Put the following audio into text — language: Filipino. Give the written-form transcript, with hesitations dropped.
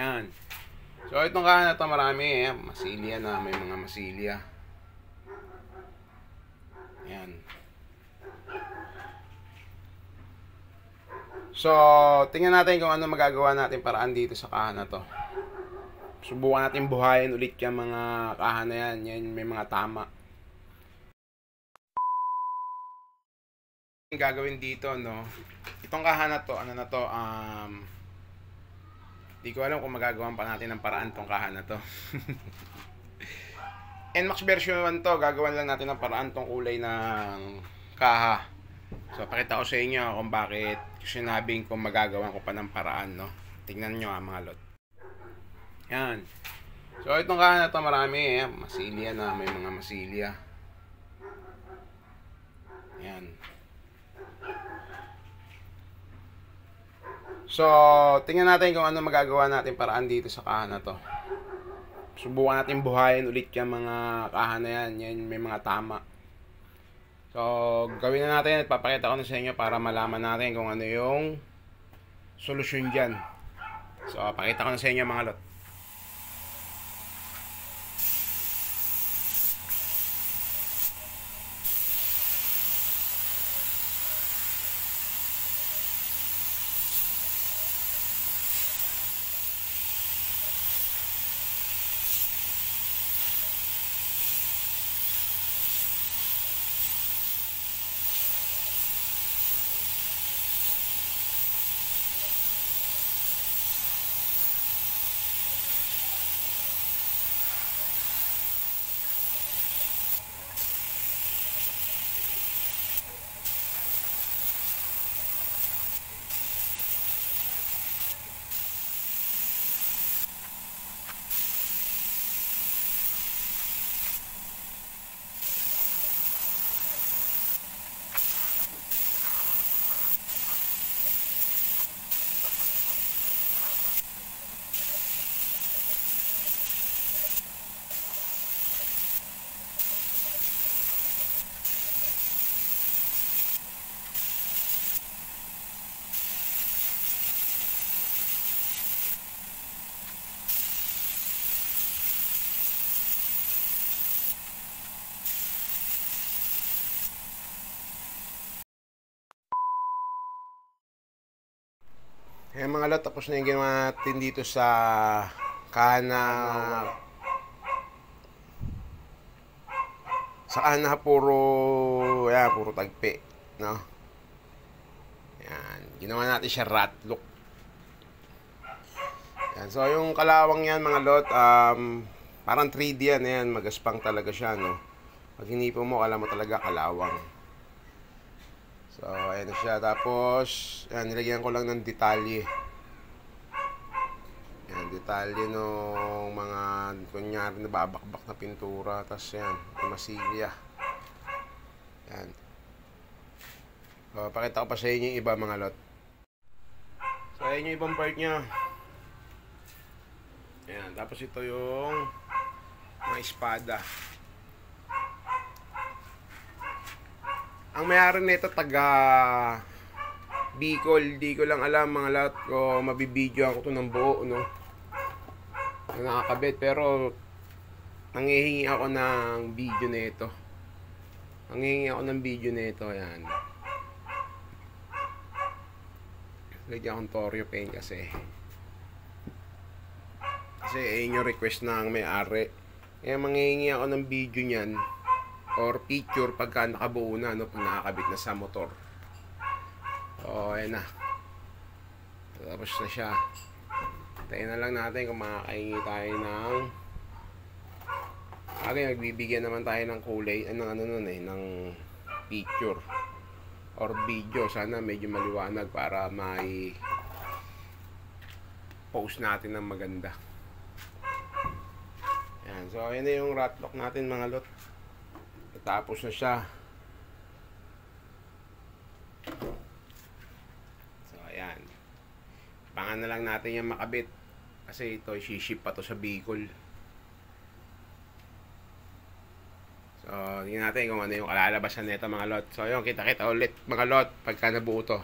Yan. So itong kahan na to marami masilya na, may mga masilya. Yan. So, tingnan natin kung ano magagawa natin paraan dito sa kahan na to. Subukan natin buhayin ulit yung mga kahan na yan. Yan may mga tama. Yung gagawin dito, no? Itong kahan na to, di ko alam kung magagawan pa natin ng paraan tong kahan na to. NMAX version 1 to, gagawan lang natin ng paraan tong kulay ng kaha. So, pakita ko sa inyo kung bakit sinabing kung magagawan ko pa ng paraan, no? Tingnan nyo mga lot. Yan. So, itong kahan na to marami masilya na, may mga masilya. Yan. So, tingnan natin kung ano magagawa natin paraan dito sa kahan na to. Subukan natin buhayin ulit yung mga kahan na yan. Yan may mga tama. So, gawin na natin at papakita ko na sa inyo para malaman natin kung ano yung solusyon dyan. So, pakita ko na sa inyo mga lot. Eh mga lot, tapos na yung ginawa natin dito sa kana puro tagpi, no? Yan, ginawa natin siya rat look. Yan, so yung kalawang yan mga lot, parang 3D yan, magaspang talaga siya, no? Pag hinipo mo, alam mo talaga kalawang. So, ayan na siya. Tapos, ayan, nilagyan ko lang ng detalye. Ayan, detalye nung mga, kunyari, nababakbak na pintura. Tapos, ayan, masilya. Ayan. So, pakita ko pa sa inyo yung iba, mga lot. So, ayan yung ibang part niya. Ayan, tapos ito yung mga espada. Ang mayari nito taga Bicol, di ko lang alam mga lot ko, mabibidyo ako to ng buo, no? Nakakabit, pero nanghihingi ako ng video nito. Ayan. Lagyan akong Torrio paint kasi ayun yung request ng may-ari. Kaya manghihingi ako ng video niyan or picture pagka nakabuo na, no, pag nakakabit na sa motor. So, ayan na. Tapos na siya. Tayo na lang natin kung makakahingi tayo ng nagbibigyan naman tayo ng kulay, ng picture or video. Sana medyo maliwanag para may post natin ng maganda. Ayan. So, ayan na yung rat lock natin mga lot. Tapos na siya. So, ayan. Pangan na lang natin yung makabit. Kasi ito, ship pa to sa Bicol. So, tingnan natin kung ano yung kalalabasan nito mga lot. So, yun, kita-kita ulit mga lot pagka nabuo to.